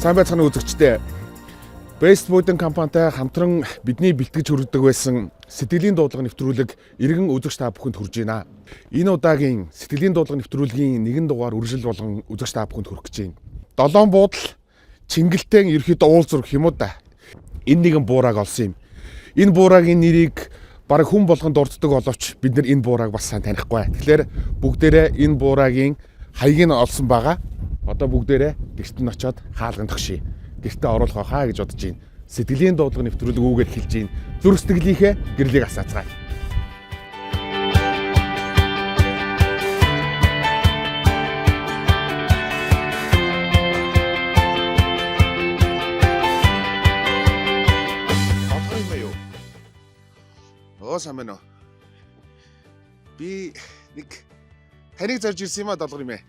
Сайн байцгаана үзэгчдээ. Best Food компанитай хамтран бидний бэлтгэж хүргэдэг байсан сэтгэлийн дуудлага нэвтрүүлэг иргэн үзэгч та бүхэнд хүрж байна. Энэ удаагийн сэтгэлийн дуудлага нэвтрүүлгийн нэгэн дугаар үржил болгон үзэгч та бүхэнд хүрэх гэж байна. Долоон буудал Чингэлтэн ерөөхдөө уул зураг юм уу да. Энэ нэгэн буураг олсон юм. Энэ буураагийн нэрийг бараг хүн болгонд дурддаг боловч бид нар энэ буураг бас сайн танихгүй. Тэгэхээр бүгдээрээ энэ буураагийн хаягийг нь олсон байгаа. Одоо бүгдээрээ гэрт нь очиод хаалганд тогшия. Гэртээ оруулах хаа гэж бодож байна. Сэтгэлийн дуудлага нэвтрүүлэг үүгээд хэлж байна. Зүрх сэтгэлийнхээ гэрлийг асаацгаая. Тодорхой юм юу? Сайн байна уу? Би нэг таныг зорж ирсэн юм а долгор юм ээ.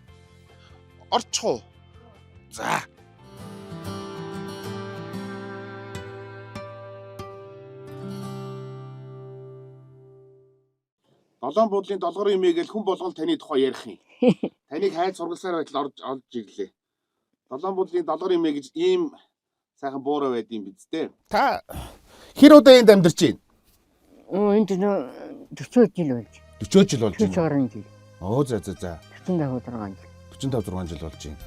Орчих уу? За. Долоон буудлын долгор юм ээ гэж хүн болгол таны тухай ярих юм. Таныг хайд сургалсаар байтал олж ирлээ. Долоон буудлын долгор юм ээ гэж ийм сайхан буураа байд юм биз дээ. Та хэр удаа энд амьдарч байна? Энд 40 жил болж. 40 жил болж байна. 40 жил. Оо за. 45 жил. 45 жил болж байна.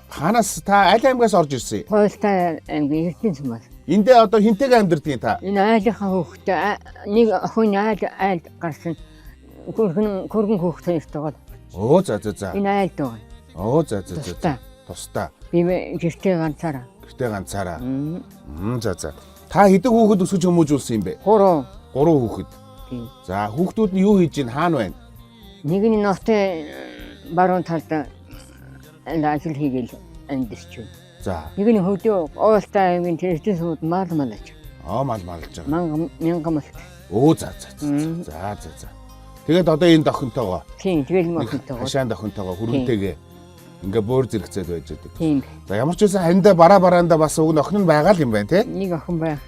Ханаас та аль аймгаас орж ирсэн? Хойлтой аймгийн Эрдэнэс мас. Эндээ одоо хинтэйгээ амьдардаг та? Энэ айлынхаа хүүхдээ нэг охин айл гарсан хөргөн хүүхдээ иртэйгоо. Оо за. Энэ айлд байгаа. Оо за. Тусдаа. Би гэртээ ганцаараа. За. Та хэдэн хүүхэд өсгөж хүмүүжүүлсэн юм бэ? 3 хүүхэд. За хүүхдүүд нь юу хийж байна? Хаана байна? Нэг нь ноостой баруун талд ажил хийгээл амьдэрч байна. За. Нэг нь хөдөө уултай аймгийн Эрдэнэс сууд мал малж. Мал малж байгаа. Мянган мал. Оо за. Тэгээд одоо энэ дохинтойгоо. Тийм, тэгэл мохинтойгоо. Хашаан дохинтойгоо хүрэнтэйгээ ингээ бөөр зэрэгцээд байж байдаг. Тийм. За ямар ч байсан хандаа бараанда бас уг охин нь байгаа л юм байна те. Нэг охин байх.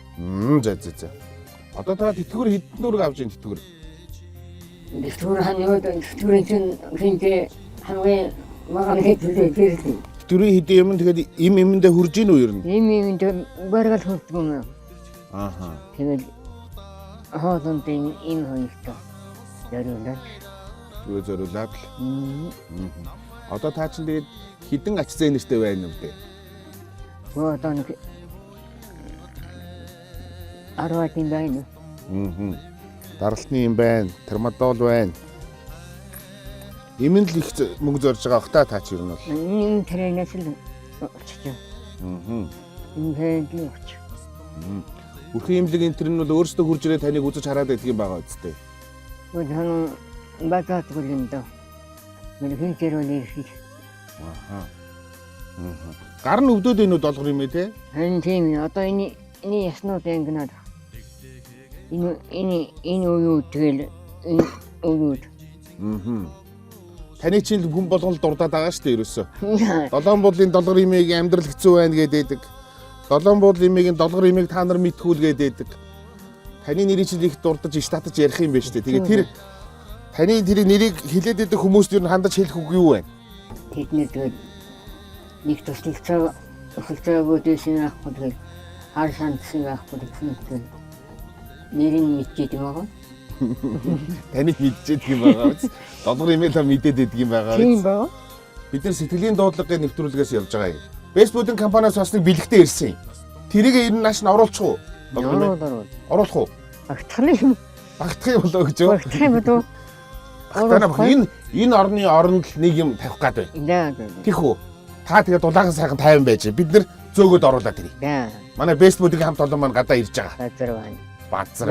За. Одоо та тэтгэвэр хэдэн дөрөг авч ийн тэтгэвэр? Тэтгэвэр ханаад тэтгэврийн чинь хинтээ хамгийн магааны төлөө. Тэтгэврийн хэдэн юм тэгээд имэндээ хурж ийн үү ер нь? Имэнд баргал хүрдэг юм. Ааха. Тэгээд хоолнд им хоёртой. Зориулаад. Зориулаад л. Одоо та чинь тэгээд хідэн ач зээ нэртэй байна юм бэ? Одоо нэг 10 тийм байна. Даралтны юм байна, термодол байна. Имэн л их мөнгө зорж байгаа бах та ч ер нь бол. Энэ тренээс л очиж. Энэ хэдий очиж. Бүрхэн имлэг энэ төр нь бол өөрсдөө хурж ирээ таныг үзэж хараад байдаг юм байгаа үстэй. Өөдөө багаад гүлэндээ. Мөн хинтэр үлээ хий. Гар нь өвдөд энэ долгор юм ээ те? Харин тийм одоо энэ яснууд ангинаад. Энэ уу тэгэл энэ уу. Таны чинь хүн болгол дурдаад байгаа шүү дээ ерөөсөө. Долоон буудлын долгор имийг амьдрал хэцүү байна гэдэг. Долоон буудлын имийг долгор имийг та нар мэдхүүлгээд байдаг. Таны нэрийг чинь их дурдаж иш татаж ярих юм байна шүү дээ. Тэгээ тэр таны тэр нэрийг хэлээд байдаг хүмүүст юу хандаж хэлэх үг юу вэ? Тэдний тэгээд нэг төсөлцөө дэсэн ахгүй тэгээд хар шантсан ахгүй тэгээд нэрийг мэдчихэд юм аа. Таныг мэдчихэд юм байгаа биз? Долгор имэйл мэдээд байдаг юм байгаа биз? Тийм баа. Бид нар сэтгэлийн дуудлагын нэвтрүүлгээс явж байгаа юм. Facebook компаниас бас нэг бэлэгтэй ирсэн юм. Тэрийг ер нь нааш нь оруулчих уу? Оруулах уу? Багтах юм болоо гэж юу? Багтах юм болоо. Энэ орны оронд л нэг юм тавих гад байна. Тийх үү? Та тэгээд дулаахан сайхан тайван байж. Бид нар зөөгөөд оруулаад ирье. Манай Facebook-ийн хамт олон маань гадаа ирж байгаа. Базар.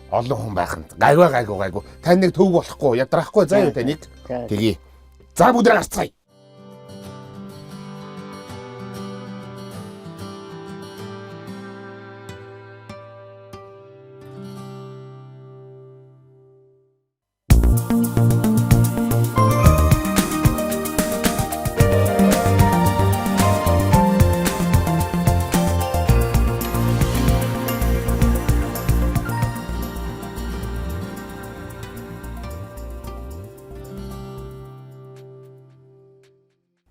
Олон хүн байх нь. Гайгүй. Тань нэг төв болохгүй, ядраахгүй заа юу таныг. Тэгье. За бүгд гарцгаая.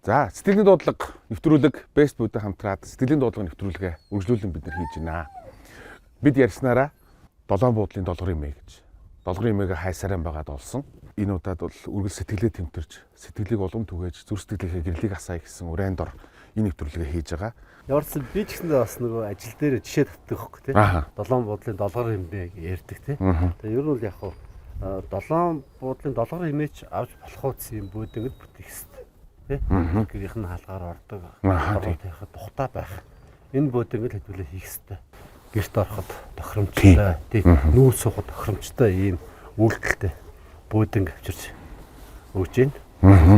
За сэтгэлийн дуудлага нэвтрүүлэг Best Food-тэй хамтраад сэтгэлийн дуудлага нэвтрүүлгээ үргэлжлүүлэн бид нар хийж байна. Бид ярьснараа долоон буудлын долгор имэ гэж. Долгор имэгээ хайсараа байгаад олсон. Энэ удаад бол үргэлж сэтгэлээ тэмтэрч, сэтгэлийг улам түгээж, зүр сэтгэлийнхээ гэрлийг асаая гэсэн урайнд ор энэ нэвтрүүлгээ хийж байгаа. Яварсан би ч гэсэндээ бас нөгөө ажил дээр жишээ татдаг хөөх тий. Долоон буудлын долгор имэ ярьдаг тий. Тэгээ ер нь бол яг хуу долоон буудлын долгор имэж авч болох үсэн бөөдөнд бүтээх хэрэгтэй. Тий. Гэрийнх нь хаалгаар ордог. Оролтынхаа тухтай байх. Энэ бөөдөнд хэдүүлээ хийх хэрэгтэй. Гэрт ороход тохиромжтой тий. Нүүр суухад тохиромжтой ийм үйлдэлтэй бөөдөнд авчирч өгч гин.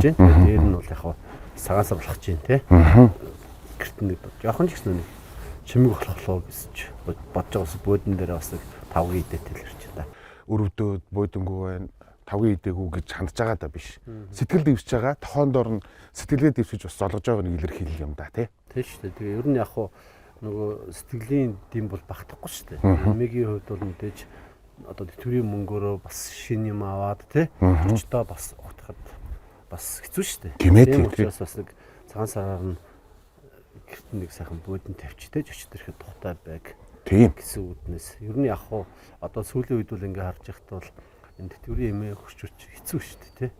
Дээр нь бол яг хуу цагаан сарлах чинь тий. Гэрт нэг жоохон ч гэсэн нэг чимэг болохлоо гэж бодож байгаа бөөдөн дээр бас нэг 5 идэ тэлэрч байна. Өрөвдөөд бөөдөнгөө байна. 5 идээгүү гэж хандж байгаа да биш. Сэтгэл дэвсэж байгаа. Тохоондор нь сэтгэлгээ дэвсэж бас золгож байгааг нэг илэрхийлэл юм да тий. Тийм шүү дээ. Тэгээ ер нь яг хуу нөгөө сэтгэлийн дэм бол багтахгүй шүү дээ. Эмигийн хувьд бол мэдээж одоо төвийн мөнгөөрөө бас шин юм аваад тий. Өчтөө бас утгахад бас хэцүү шүү дээ. Тийм учраас бас нэг цагаан сараар нь гэрт нэг сайхан бөөдөн тавьчтэй ч өчтөр ихэд тухтай байг. Тийм гэсэн үднээс ер нь яг хуу одоо сүүлийн үед бол ингээ харж яхад бол энэ тэтгэврийн эмээ хөшчөч хэцүү шүү дээ тий.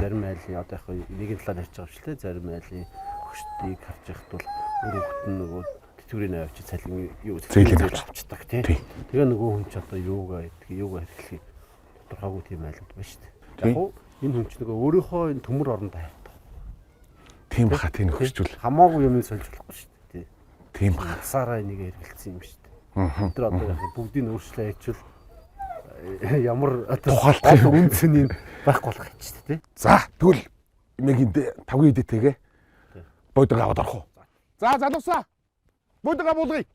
Зарим айлын одоо яг нэгэн талаар ярьж байгаа ч тий. Зарим айлын хөштийг харж яхад бол өөр хөлт нь нөгөө тэтгэврийн авч цалин юу зээлээ авчдаг тий. Тэгээ нөгөө хүн ч одоо юугаа хэрэглэхийг тодорхойгүй тийм айлууд байна шүү дээ. Яг хуу энэ хүн ч нөгөө өөрийнхөө энэ төмөр оронд хайртай. Тийм баха тийм хөшчүүл. Хамаагүй юм сольж болохгүй шүү дээ тий. Тийм баха. Сараа энийг хэрэгэлсэн юм шүү дээ. Тэр одоо яг бүгдийг өөрчлөө хийчихвэл ямар тухайлбал үнцний байхгүй болох юм шүү дээ. За тэгвэл эмээгийн 5 идэтэйгээ бөөдөг аваад орох уу? За залуусаа. Бөөдөг авуулъя.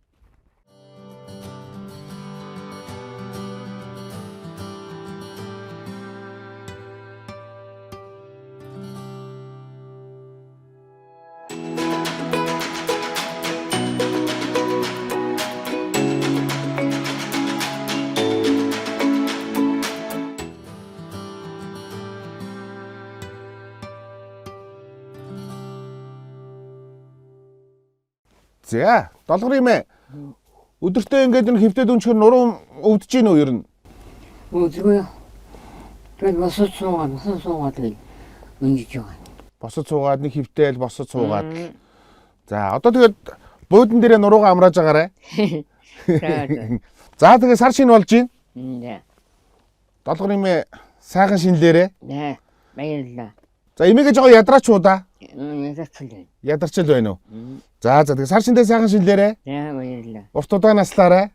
За, долгор имэ. Өдөртөө ингээд энэ хөвтөд өнчгөр нуруу өвдөж гин үү ер нь? Өвдөгөө. Тэгээд босож суугаад ингэж байгаа. Босож суугаад нэг хөвтөөл босож суугаад. За, одоо тэгээд буудан дээрээ нуруугаа амрааж агаарай. За, тэгээд сар шин болж гин. Долгор имэ сайхан шинлээрээ. Нэ, баярлалаа. За, имэгээ жоо ядраач уу да? Ядарчлаа. Ядарчл байна уу? За, тэгээд сар шиндээ сайхан шинлээрээ. За, баярлалаа. Урт удаан наслаарай.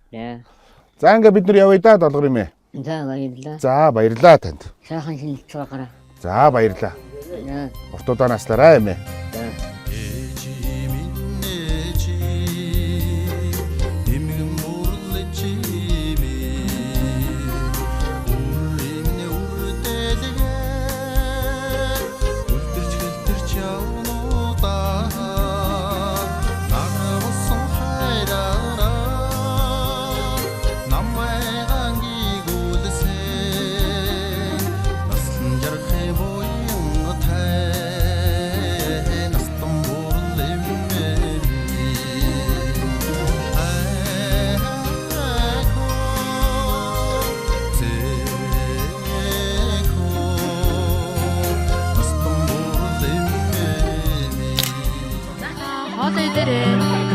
За, ингээ бид нар явъя да долгор имэ. За, баярлалаа. За, баярлалаа танд. Сайхан шинэлж байгаарай. За, баярлалаа. Урт удаан наслаарай эмээ. Хоол идээрэй.